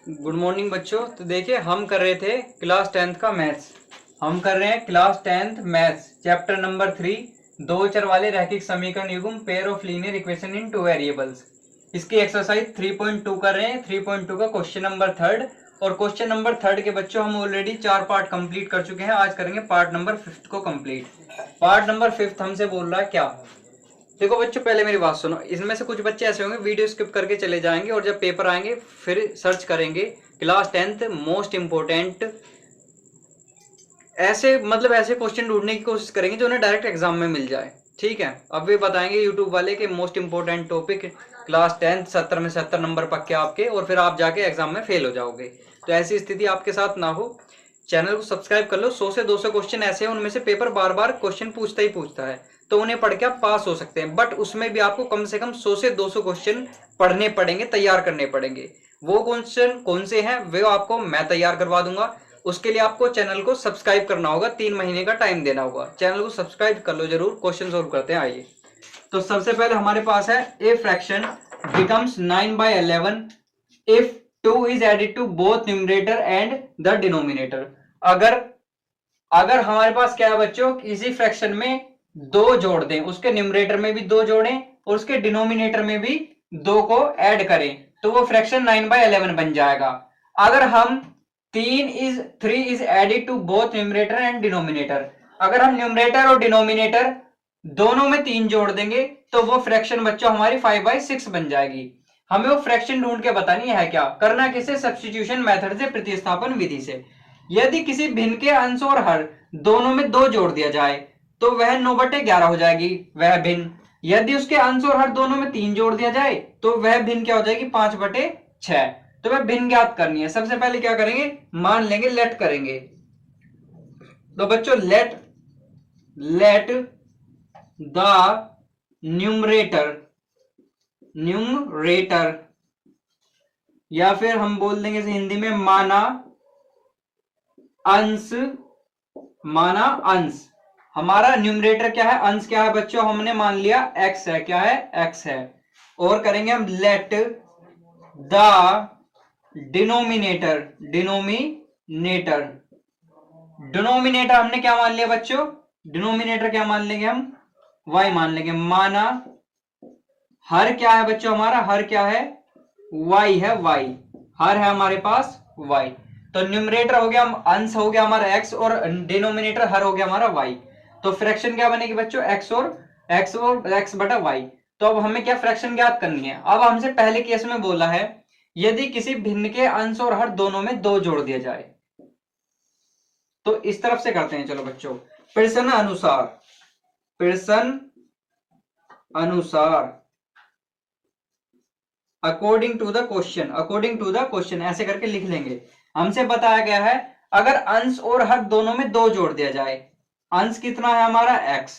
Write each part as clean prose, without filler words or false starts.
Good morning बच्चों। तो देखिए हम कर रहे थे क्लास 10th का मैथ्स। हम कर रहे हैं class 10th maths chapter number 3, दो चर वाले रैखिक समीकरण युग्म pair of linear equation in two variables. इसकी एक्सरसाइज 3.2 कर रहे हैं। 3.2 का क्वेश्चन नंबर थर्ड, और क्वेश्चन नंबर थर्ड के बच्चों हम ऑलरेडी 4 पार्ट कंप्लीट कर चुके हैं। आज करेंगे पार्ट नंबर 5 को कंप्लीट। पार्ट नंबर 5 हमसे बोल रहा है क्या। देखो बच्चों, पहले मेरी बात सुनो। इसमें से कुछ बच्चे ऐसे होंगे वीडियो स्किप करके चले जाएंगे, और जब पेपर आएंगे फिर सर्च करेंगे क्लास 10th मोस्ट इंपोर्टेंट, ऐसे क्वेश्चन ढूंढने की कोशिश करेंगे जो उन्हें डायरेक्ट एग्जाम में मिल जाए। ठीक है, अब वे बताएंगे यूट्यूब वाले के most important topic class 10th 70 में 70 नंबर पक्के आपके, और फिर आप जाके एग्जाम में फेल हो जाओगे। तो ऐसी स्थिति आपके साथ ना हो, चैनल को सब्सक्राइब कर लो। 100 से 200 क्वेश्चन ऐसे हैं, उनमें से पेपर बार बार क्वेश्चन पूछता ही पूछता है, तो उन्हें पढ़ के आप पास हो सकते हैं। बट उसमें भी आपको कम से कम 100 से 200 क्वेश्चन पढ़ने पड़ेंगे, तैयार करने पड़ेंगे। वो क्वेश्चन कौन से हैं वे आपको मैं तैयार करवा दूंगा। उसके लिए आपको चैनल को सब्सक्राइब करना होगा, 3 महीने का टाइम देना होगा। चैनल को सब्सक्राइब कर लो जरूर। क्वेश्चन सोल्व करते हैं, आइए। तो सबसे पहले हमारे पास है a fraction becomes 9/11 if 2 is added to both numerator and the denominator। अगर अगर हमारे पास क्या है बच्चों, किसी फ्रैक्शन में 2 जोड़ दें, उसके न्यूमरेटर में भी 2 जोड़ें और उसके डिनोमिनेटर में भी 2 को ऐड करें, तो वो फ्रैक्शन 9/11 बन जाएगा। अगर हम 3 is added to both numerator and denominator, अगर हम न्यूमरेटर और डिनोमिनेटर दोनों में 3 जोड़ देंगे तो वो फ्रैक्शन बच्चों हमारी 5/6 बन जाएगी। हमें वो फ्रैक्शन ढूंढ के बतानी है। क्या करना, किसे, सब्स्टिट्यूशन मेथड से, प्रतिस्थापन विधि से। यदि किसी भिन्न के अंश और हर दोनों में 2 जोड़ दिया जाए तो वह 9/11 हो जाएगी वह भिन्न। यदि उसके अंश और हर दोनों में 3 जोड़ दिया जाए तो वह भिन्न क्या हो जाएगी, 5/6। तो वह भिन्न ज्ञात करनी है। सबसे पहले क्या करेंगे, मान लेंगे, लेट करेंगे। तो बच्चों लेट द न्यूमरेटर या फिर हम बोल देंगे इसे हिंदी में माना अंश। हमारा न्यूमरेटर क्या है, अंश क्या है बच्चों, हमने मान लिया x है। क्या है, x है। और करेंगे हम लेट द डिनोमिनेटर हमने क्या मान लिया बच्चों, डिनोमिनेटर क्या मान लेंगे हम, y मान लेंगे। माना हर क्या है बच्चों, हमारा हर क्या है, y है। y हर है हमारे पास y। तो न्यूमरेटर हो गया, अंश हो गया हमारा x, और डिनोमिनेटर हर हो गया हमारा y। तो फ्रैक्शन क्या बनेगी बच्चों, x और x/y। तो अब हमें क्या फ्रैक्शन ज्ञात करनी है। अब हमसे पहले केस में बोला है यदि किसी भिन्न के अंश और हर दोनों में 2 जोड़ दिया जाए। तो इस तरफ से करते हैं, चलो बच्चों। प्रश्न अनुसार अकॉर्डिंग टू द क्वेश्चन ऐसे करके लिख लेंगे। हमसे बताया गया है अगर अंश और हर दोनों में 2 जोड़ दिया जाए, अंश कितना है हमारा x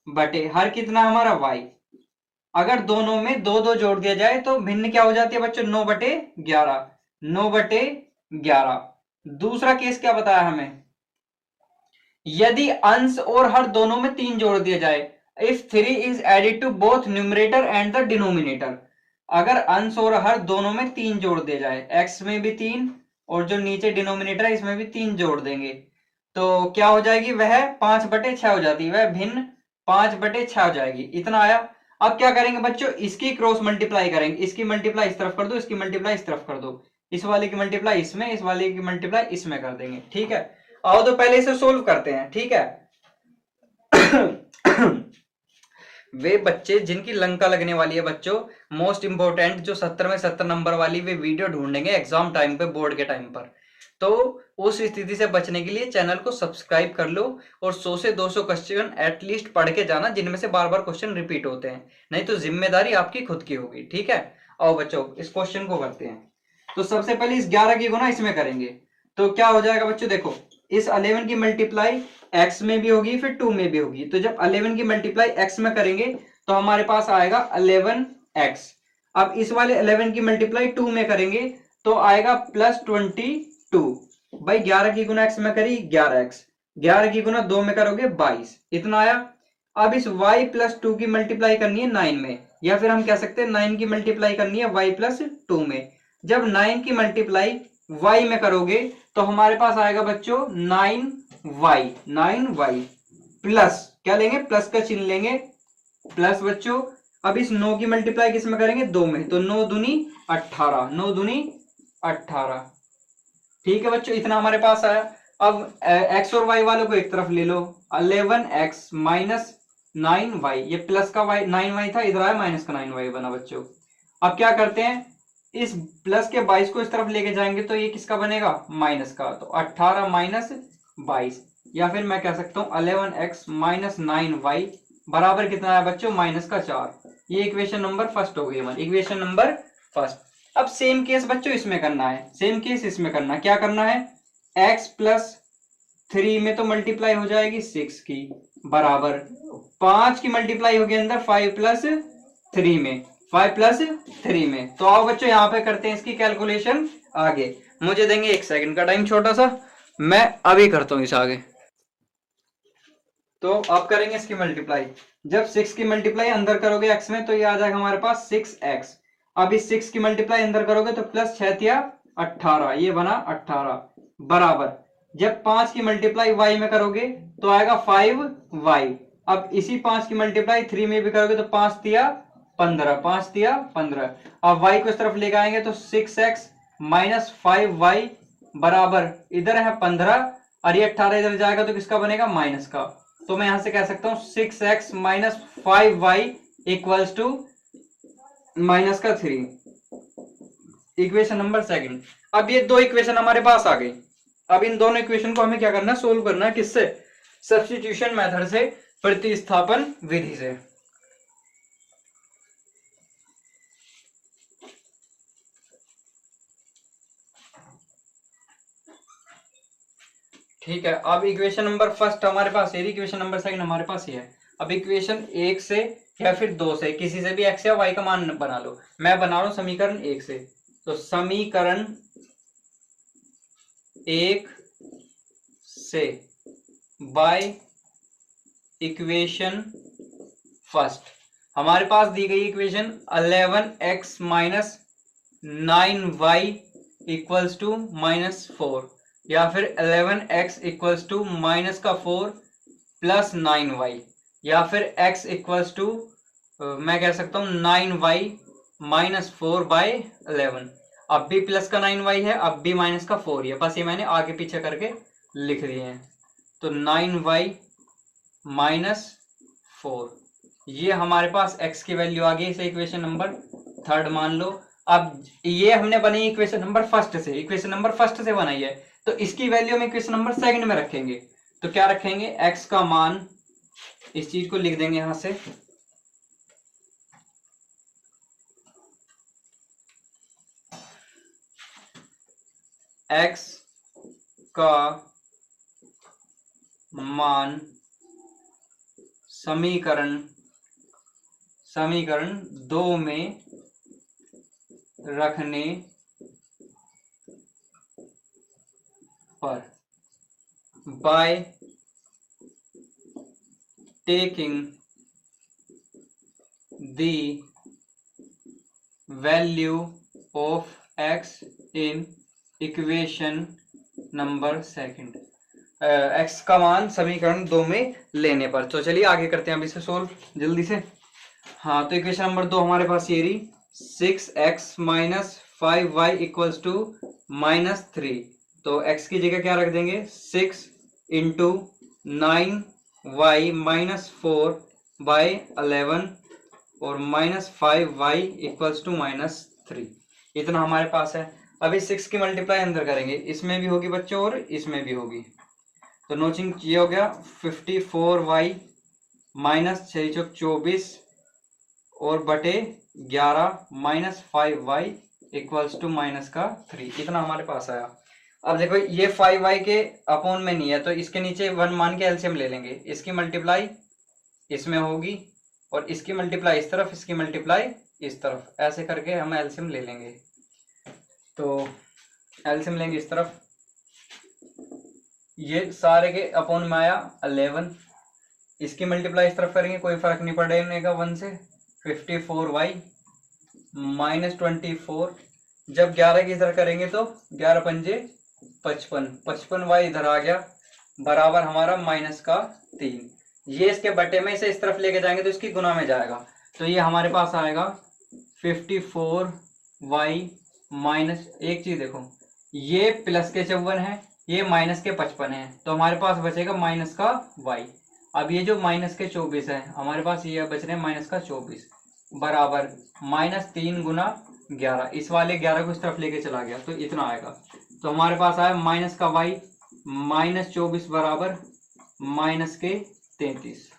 बटे हर कितना है हमारा y। अगर दोनों में 2 जोड़ दिया जाए तो भिन्न क्या हो जाती है बच्चों, 9/11। दूसरा केस क्या बताया हमें, यदि अंश और हर दोनों में 3 जोड़ दिया जाए, if 3 is added to both numerator and the denominator। अगर अंश और हर दोनों में 3 जोड़ दिया जाए, x में भी 3 और जो नीचे डिनोमिनेटर है इसमें भी 3 जोड़ देंगे, तो क्या हो जाएगी, वह 5/6 हो जाती है। वह भिन्न 5/6 हो जाएगी। इतना आया। अब क्या करेंगे बच्चों, इसकी क्रॉस मल्टीप्लाई करेंगे। इसकी मल्टीप्लाई इस तरफ कर दो, इसकी मल्टीप्लाई इस तरफ कर दो, इस वाले की मल्टीप्लाई इसमें, इस वाले की मल्टीप्लाई इसमें कर देंगे। ठीक है, आओ तो पहले इसे सोल्व करते हैं। ठीक है। वे बच्चे जिनकी लंका लगने वाली है बच्चों, मोस्ट इंपोर्टेंट, जो 70 में 70 नंबर वाली, वे वीडियो ढूंढेंगे एग्जाम टाइम पे, बोर्ड के टाइम पर। तो उस स्थिति से बचने के लिए चैनल को सब्सक्राइब कर लो, और 100 से 200 क्वेश्चन एटलीस्ट पढ़ के जाना जिनमें से बार बार क्वेश्चन रिपीट होते हैं, नहीं तो जिम्मेदारी आपकी खुद की होगी। ठीक है, आओ बच्चों इस क्वेश्चन को करते हैं। तो सबसे पहले इस 11 की गुना इसमें करेंगे, तो क्या हो जाएगा बच्चों, देखो इस 11 की मल्टीप्लाई x में भी होगी फिर 2 में भी होगी। तो जब 11 की मल्टीप्लाई x में करेंगे तो हमारे पास आएगा 11x। अब इस वाले 11 की मल्टीप्लाई 2 में करेंगे तो आएगा +22। भाई 11 की गुना x में करी 11x, 11 की गुना 2 में करोगे 22। इतना आया। अब इस y + 2 की मल्टीप्लाई करनी है 9 में, या फिर हम कह सकते हैं 9 की मल्टीप्लाई करनी है y + 2 में। जब 9 की मल्टीप्लाई वाई में करोगे तो हमारे पास आएगा बच्चों 9y, 9y प्लस क्या लेंगे, प्लस का चिन्ह लेंगे, प्लस बच्चों अब इस 9 की मल्टीप्लाई किस में करेंगे, 2 में, तो 9 दूनी 18, 9 दूनी 18। ठीक है बच्चों, इतना हमारे पास आया। अब x और y वालों को एक तरफ ले लो, 11x माइनस 9y, ये प्लस का y 9y था, इधर आया माइनस का 9y बना बच्चों। अब क्या करते हैं, इस प्लस के 22 को इस तरफ लेके जाएंगे तो ये किसका बनेगा, माइनस का, तो 18 माइनस 22, या फिर मैं कह सकता हूं 11x माइनस 9y बराबर कितना है बच्चों, माइनस का 4। ये इक्वेशन नंबर फर्स्ट हो गई हमारी, इक्वेशन नंबर फर्स्ट। अब सेम केस बच्चों इसमें करना है, सेम केस इसमें करना है। क्या करना है, x प्लस 3 में तो मल्टीप्लाई हो जाएगी 6 की, बराबर 5 की मल्टीप्लाई होगी अंदर 5 प्लस 3 में, 5 प्लस 3 में। तो आओ बच्चों यहाँ पे करते हैं इसकी कैलकुलेशन आगे। मुझे देंगे 1 सेकंड का टाइम छोटा सा, मैं अभी करता हूँ इस आगे। तो अब करेंगे इसकी मल्टीप्लाई। जब 6 की मल्टीप्लाई अंदर करोगे x में तो ये आ जाएगा हमारे पास 6x। अब इस 6 की मल्टीप्लाई अंदर करोगे तो प्लस 6 या 18, ये बना 18 बराबर, जब 5 की मल्टीप्लाई y में करोगे तो आएगा 5y। अब इसी 5 की मल्टीप्लाई 3 में भी करोगे तो 5 तिया 15, 5 तिया 15। अब y को इस तरफ लेकर आएंगे तो 6x माइनस 5y बराबर, इधर है 15 और ये 18 इधर जाएगा तो किसका बनेगा, माइनस का। तो मैं यहां से कह सकता हूं 6x minus 5y equals to minus का 3, इक्वेशन नंबर सेकंड। अब ये दो इक्वेशन हमारे पास आ गई। अब इन दोनों इक्वेशन को हमें क्या करना है, सोल्व करना है, किससे, सब्स्टिट्यूशन मेथड से, प्रतिस्थापन विधि से। ठीक है, अब इक्वेशन नंबर फर्स्ट हमारे पास है, इक्वेशन नंबर सेकंड हमारे पास ही है। अब इक्वेशन 1 से या फिर 2 से किसी से भी x या y का मान बना लो। मैं बना रहा हूं समीकरण 1 से, तो समीकरण 1 से बाय इक्वेशन फर्स्ट हमारे पास दी गई equation 11x minus 9y equals to minus 4, या फिर 11x इक्वल्स टू माइनस का 4 प्लस 9y, या फिर x इक्वल्स टू मैं कह सकता हूं 9y माइनस 4 बाय 11। अब भी प्लस का 9y है, अब भी माइनस का 4 है, बस ये मैंने आगे पीछे करके लिख दिए हैं। तो 9y माइनस 4, ये हमारे पास x की वैल्यू आ गई, इसे इक्वेशन नंबर थर्ड मान लो। अब ये हमने बनाई इक्वेशन नंबर फर्स्ट से, इक्वेशन नंबर फर्स्ट से बनाई है, तो इसकी वैल्यू हम इक्वेशन नंबर सेकंड में रखेंगे। तो क्या रखेंगे, x का मान, इस चीज को लिख देंगे यहां से, x का मान समीकरण 2 में रखने पर by taking the value of x in equation number second, x का मान समीकरण 2 में लेने पर। तो चलिए आगे करते हैं अब इसे सोल्व जल्दी से। हाँ, तो इक्वेशन नंबर 2 हमारे पास ये रही, 6x minus 5y equals to minus 3। तो x की जगह क्या रख देंगे, 6 इंटू 9y माइनस 4 बाई 11 और minus 5y equals to minus 3, इतना हमारे पास है। अभी 6 की मल्टीप्लाई अंदर करेंगे, इसमें भी होगी बच्चों और इसमें भी होगी, तो नोचिंग ये हो गया 54y माइनस 6 चौक 24 और बटे 11 minus 5y equals to minus का 3, इतना हमारे पास आया। अब देखो ये 5y के अपॉन में नहीं है, तो इसके नीचे 1 मान के एलसीएम ले लेंगे, इसकी मल्टीप्लाई इसमें होगी और इसकी मल्टीप्लाई इस तरफ, इसकी मल्टीप्लाई इस तरफ, ऐसे करके हम एलसीएम ले लेंगे। तो एलसीएम लेंगे इस तरफ, ये सारे के अपॉन में आया 11, इसकी मल्टीप्लाई इस तरफ करेंगे, कोई फर्क नहीं पड़ेगा 1 से, 54y माइनस 24 जब 11 की इधर करेंगे तो 11 पंजे 55, 55y इधर आ गया बराबर हमारा -3। ये इसके बटे में इसे इस तरफ लेके जाएंगे तो इसकी गुना में जाएगा, तो ये हमारे पास आएगा 54y माइनस, एक चीज देखो ये प्लस के 54 है, ये माइनस के 55 है, तो हमारे पास बचेगा माइनस का y। अब ये जो माइनस के 24 है हमारे पास, ये बच रहे हैं माइनस का 24 बराबर -3 गुना 11, इस वाले 11 को इस तरफ लेके चला गया तो इतना आएगा। तो हमारे पास आया माइनस का y -24 बराबर -33।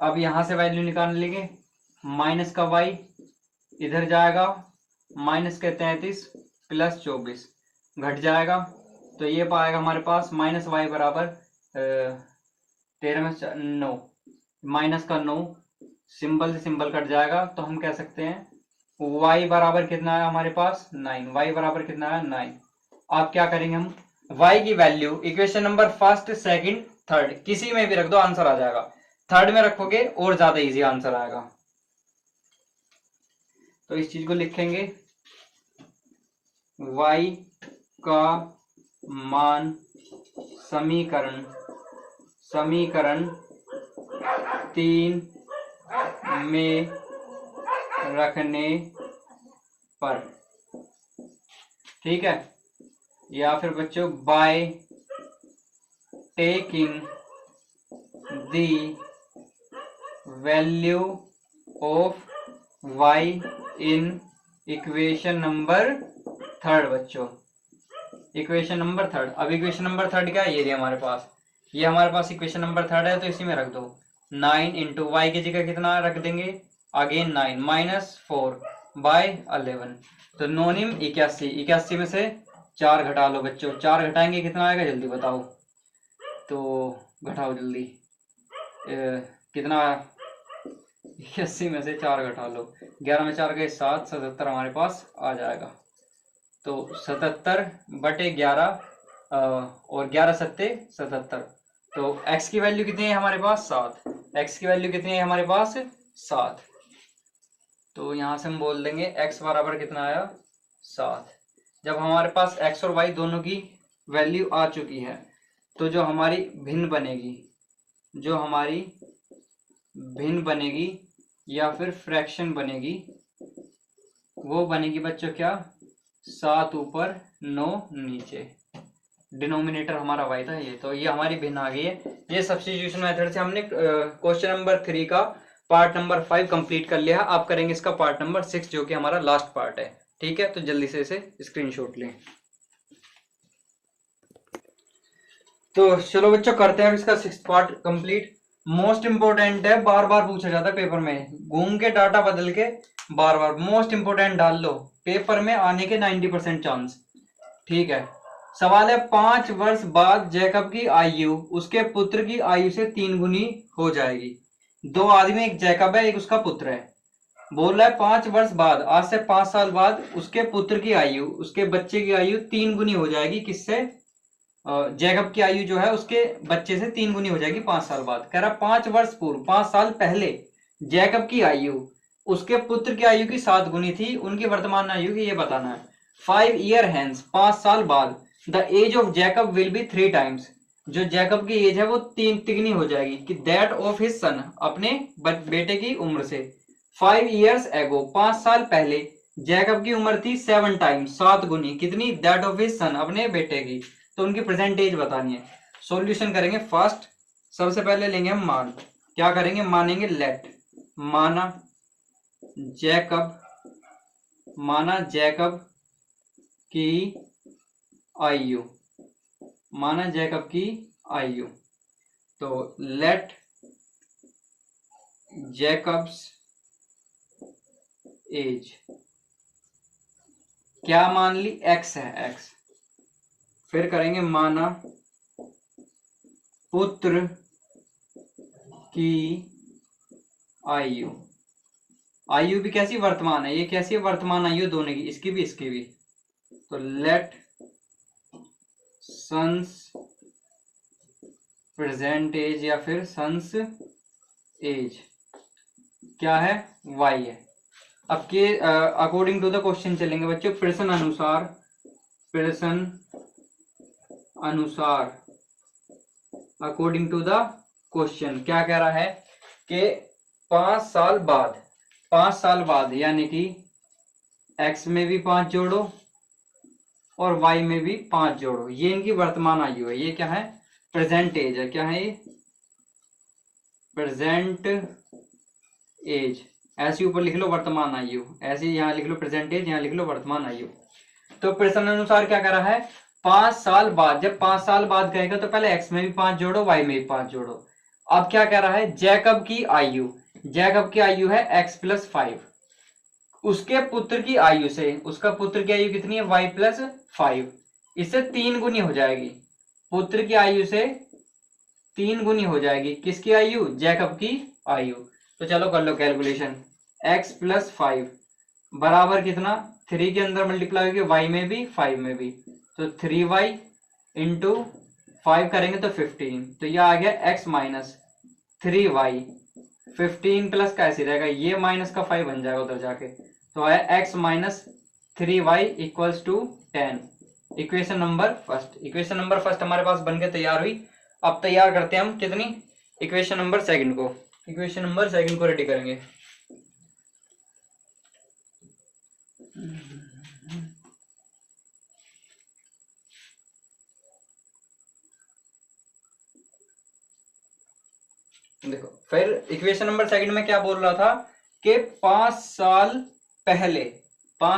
अब यहां से वैल्यू निकाल लेंगे, माइनस का y इधर जाएगा -33 प्लस 24 घट जाएगा, तो ये पाएगा हमारे पास -y बराबर 13 में 9, माइनस का 9, सिंबल से सिंबल कट जाएगा, तो हम कह सकते हैं y बराबर कितना है हमारे पास 9, y बराबर कितना है 9। आप क्या करेंगे, हम y की value equation number first second third किसी में भी रख दो आंसर आ जाएगा, थर्ड में रखोगे और ज्यादा इजी आंसर आएगा। तो इस चीज को लिखेंगे y का मान समीकरण 3 में रखने पर, ठीक है, या फिर बच्चों by taking the value of y in equation number third. बच्चों इक्वेशन नंबर थर्ड, अब इक्वेशन नंबर थर्ड क्या है, ये हमारे पास, ये हमारे पास इक्वेशन नंबर थर्ड है, तो इसी में रख दो 9 इंटू वाई की जगह कितना रख देंगे अगेन 9 -4/11, तो 9 निम 81, 81 में से 4 घटा लो बच्चों, 4 घटाएंगे कितना आएगा जल्दी बताओ, तो घटाओ जल्दी कितना, 81 में से 4 घटा लो, 11 में 4 गए 7, 77 हमारे पास आ जाएगा। तो 77/11 और 11 सत्ते 77, तो x की वैल्यू कितनी है हमारे पास 7, x की वैल्यू कितनी है हमारे पास 7, तो यहां से हम बोल देंगे x बराबर कितना आया 7। जब हमारे पास x और y दोनों की वैल्यू आ चुकी है, तो जो हमारी भिन्न बनेगी या फिर फ्रैक्शन बनेगी, वो बनेगी बच्चों क्या 7 ऊपर 9 नीचे, डिनोमिनेटर हमारा y था ये, तो ये हमारी भिन्न आ गई है। ये सब्स्टिट्यूशन मेथड से हमने क्वेश्चन नंबर 3 का पार्ट नंबर 5 कंप्लीट कर लिया। आप करेंगे इसका पार्ट नंबर 6 जो कि हमारा लास्ट पार्ट है, ठीक है, तो जल्दी से इसे स्क्रीनशॉट लें। तो चलो बच्चों करते हैं इसका 6th part complete. Most important है, बार बार पूछा जाता है पेपर में, घूम के डाटा बदल के बार बार मोस्ट इंपोर्टेंट डाल लो, पेपर में आने के 90% चांस, ठीक है। सवाल है 5 वर्ष बाद जैकब की आयु उसके पुत्र की आयु से 3 गुनी हो जाएगी। 2 आदमी, एक जैकब है एक उसका पुत्र है, बोल रहा है 5 वर्ष बाद, आज से 5 साल बाद उसके पुत्र की आयु उसके बच्चे की आयु 3 गुनी हो जाएगी, किससे, जैकब की आयु जो है उसके बच्चे से 3 गुनी हो जाएगी 5 साल बाद। कह रहा 5 वर्ष पूर्व 5 साल पहले जैकब की आयु उसके पुत्र की आयु की 7 गुनी थी, उनकी वर्तमान आयु की ये बताना है। 5 ईयर हैंस, 5 साल बाद, the age of Jacob will be 3 times, जो जैकब की एज है वो 3 तिगनी हो जाएगी कि दैट ऑफ हिज सन, अपने बेटे की उम्र से। 5 ईयर्स एगो, 5 साल पहले जैकब की उम्र थी 7 टाइम्स, 7 गुनी, कितनी, दैट ऑफ हिज सन, अपने बेटे की, तो उनकी प्रेजेंट एज बतानी है। सॉल्यूशन करेंगे फर्स्ट, सबसे पहले लेंगे हम मान, क्या करेंगे, मानेंगे लेट, माना जैकब की आयु, माना जैकब की आयु, तो लेट जैकब्स एज, क्या मान ली, x है x, फिर करेंगे माना पुत्र की आयु, आयु भी कैसी, वर्तमान है, ये कैसी है, वर्तमान आयु दोनों की, इसकी भी इसकी भी, तो लेट सन्स प्रेजेंट एज या फिर सन्स एज क्या है, y है, अब के अकॉर्डिंग टू द क्वेश्चन चलेंगे बच्चों, प्रश्न अनुसार अकॉर्डिंग टू द क्वेश्चन क्या कह रहा है कि 5 साल बाद यानी कि x में भी 5 जोड़ो और y में भी 5 जोड़ो, ये इनकी वर्तमान आयु है। ये क्या है? प्रेजेंट एज है। क्या है ये? Present age. ऐसे ऊपर लिख लो वर्तमान आयु, ऐसे यहाँ लिख लो प्रेजेंट एज, यहाँ लिख लो वर्तमान आयु। तो प्रश्न अनुसार क्या कर रहा है? 5 साल बाद, जब 5 साल बाद कहेगा तो पहले x में भी 5 जोड़ो, y में भी 5 जोड़ो। अब क्या कह रहा है? जैकब की आयु है x + 5, उसके पुत्र की आयु से, उसका पुत्र की आयु कितनी है? y + 5, इससे 3 गुनी हो जाएगी। पुत्र की आयु से 3 गुनी हो जाएगी। किसकी आयु? जैकब की आयु। तो चलो कर लो कैलकुलेशन। x + 5 बराबर कितना? 3 के अंदर मल्टीप्लाई होगी, y में भी 5 में भी, तो 3y इंटू 5 करेंगे तो 15। तो यह आ गया x - 3y। 15 प्लस कैसे रहेगा? ये माइनस का 5 बन जाएगा उधर जाके, तो है x - 3y = 10। Equation number first हमारे पास बन के तैयार हुई। अब तैयार करते हैं हम कितनी? इक्वेशन नंबर सेकंड को रेडी करेंगे। देखो फिर इक्वेशन नंबर सेकंड में क्या बोल रहा था कि 5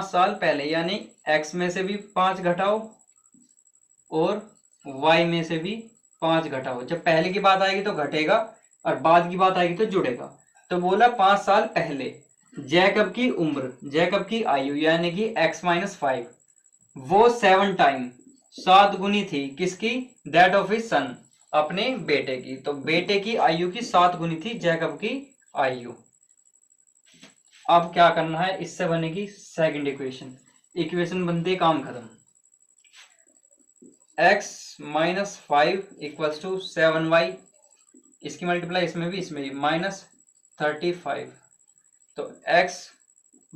साल पहले यानी x में से भी 5 घटाओ और y में से भी 5 घटाओ। जब पहले की बात आएगी तो घटेगा और बाद की बात आएगी तो जुड़ेगा। तो बोला 5 साल पहले जैकब की उम्र, जैकब की आयु यानी कि x - 5 वो 7 टाइम 7 गुनी थी। किसकी? दैट ऑफ हिज सन, अपने बेटे की। तो बेटे की आयु की 7 गुनी थी जैकब की आयु। अब क्या करना है? इससे बनेगी सेकंड इक्वेशन बनते काम खत्म। x - 5 = 7y, इसकी मल्टीप्लाई इसमें भी -35। तो x -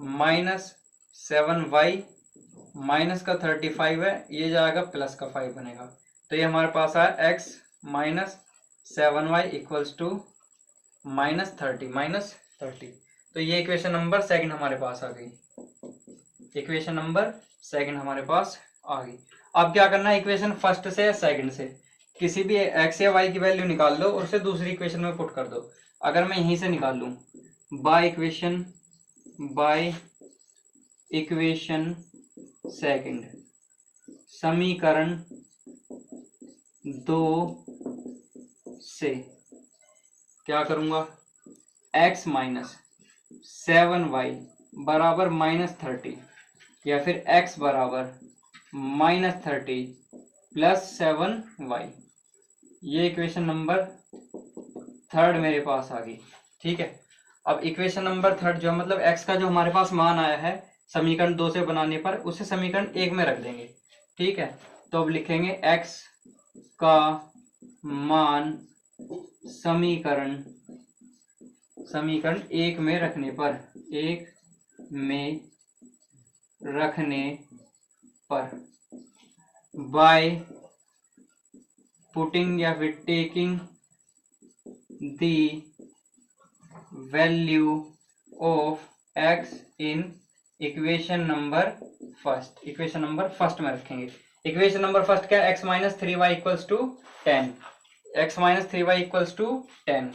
7y माइनस का 35 है, ये जाएगा प्लस का 5 बनेगा। तो ये हमारे पास आया x - 7y = -30। तो ये इक्वेशन नंबर सेकंड हमारे पास आ गई। अब क्या करना है? इक्वेशन फर्स्ट से या सेकंड से किसी भी x या y की वैल्यू निकाल लो और उसे दूसरी इक्वेशन में पुट कर दो। अगर मैं यहीं से निकाल लूं, बाय इक्वेशन सेकंड, समीकरण 2 से क्या करूंगा? x - 7y बराबर -30 या फिर x बराबर -30 + 7y। ये इक्वेशन नंबर थर्ड मेरे पास आ गई। ठीक है, अब इक्वेशन नंबर थर्ड जो मतलब x का जो हमारे पास मान आया है समीकरण 2 से बनाने पर, उसे समीकरण 1 में रख देंगे। ठीक है, तो अब लिखेंगे x का मान समीकरण 1 में रखने पर बाय पुटिंग या फिर taking the value of x in equation number first में रखेंगे। इक्वेशन नंबर फर्स्ट क्या है? x - 3y = 10। x - 3y = 10।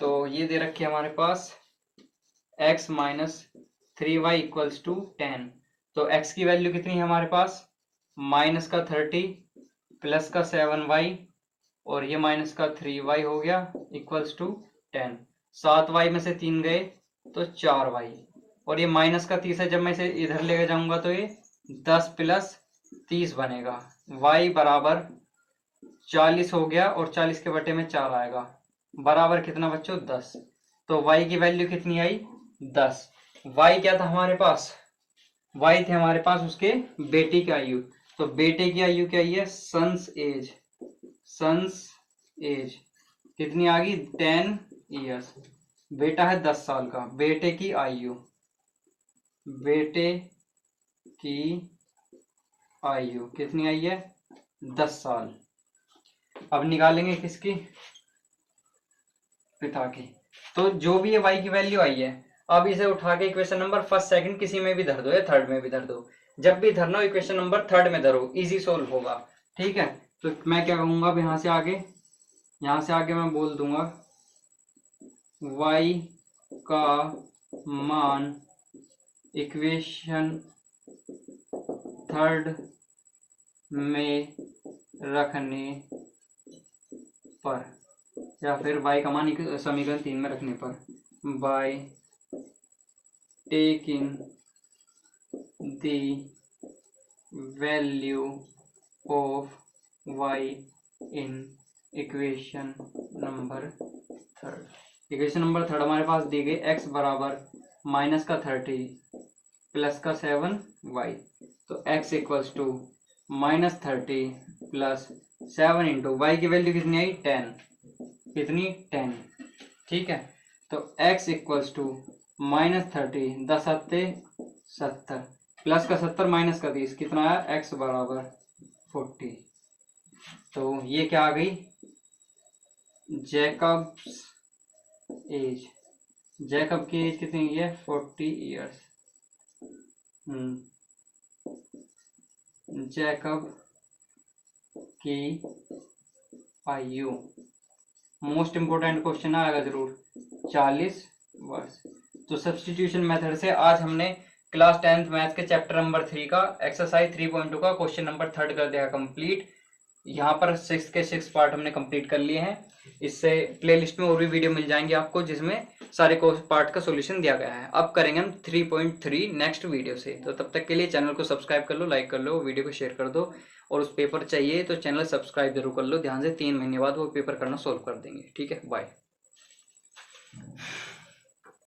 तो ये दे रखी है हमारे पास x - 3y = 10। तो x की वैल्यू कितनी है हमारे पास? माइनस का 30 प्लस का 7y और ये माइनस का 3y हो गया = 10। 7y में से 3 गए तो 4y और ये माइनस का 30 है, जब मैं इसे इधर लेके जाऊंगा तो ये 10 + 30 बनेगा। y बराबर 40 हो गया और 40 के बटे में 4 आएगा, बराबर कितना बच्चों? 10। तो y की वैल्यू कितनी आई? 10। y क्या था हमारे पास? y थे हमारे पास उसके बेटे की आयु। तो बेटे की आयु क्या है? सन्स एज कितनी आ गई? 10 ईयर्स। बेटा है 10 साल का, बेटे की आयु, बेटे की आयु कितनी आई है? 10 साल। अब निकालेंगे किसकी? पिता की। तो जो भी ये y की वैल्यू आई है, अब इसे उठा के इक्वेशन नंबर फर्स्ट सेकंड किसी में भी धर दो या थर्ड में भी धर दो। जब भी धरना हो इक्वेशन नंबर थर्ड में धरो, इजी सोल्व होगा। ठीक है, तो मैं क्या कहूंगा अब यहाँ से आगे मैं बोल दूंगा y का मान इक्वेशन थर्ड में रखने पर, या फिर y का मान समीकरण 3 में रखने पर, by taking the value of y in equation number third. Equation number third हमारे पास दी गई x बराबर माइनस का 30 प्लस का 7y। तो x equals to minus 30 plus 7 into Y की वैल्यू कितनी आई? 10। कितनी? 10। ठीक है, तो x इक्वल्स टू माइनस 30, 10 सत्ते 70 प्लस का 70 माइनस का 30 कितना आया? x बराबर 40। तो ये क्या आ गई? Jacob's age. जैकब की एज कितनी है? 40 ईयर्स। जैकब की आयु, मोस्ट इंपोर्टेंट क्वेश्चन आएगा जरूर, 40 वर्ष। तो सब्स्टिट्यूशन मेथड से आज हमने क्लास 10th मैथ के चैप्टर नंबर 3 का एक्सरसाइज 3.2 का क्वेश्चन नंबर 3 कर दिया कंप्लीट। यहाँ पर 6 के 6 पार्ट हमने कंप्लीट कर लिए हैं। इससे प्लेलिस्ट में और भी वीडियो मिल जाएंगे आपको जिसमें सारे पार्ट का सॉल्यूशन दिया गया है। अब करेंगे हम 3.3 नेक्स्ट वीडियो से। तो तब तक के लिए चैनल को सब्सक्राइब कर लो, लाइक कर लो, वीडियो को शेयर कर दो, और उस पेपर चाहिए तो चैनल सब्सक्राइब जरूर कर लो ध्यान से। 3 महीने बाद वो पेपर करना सोल्व कर देंगे। ठीक है, बाय।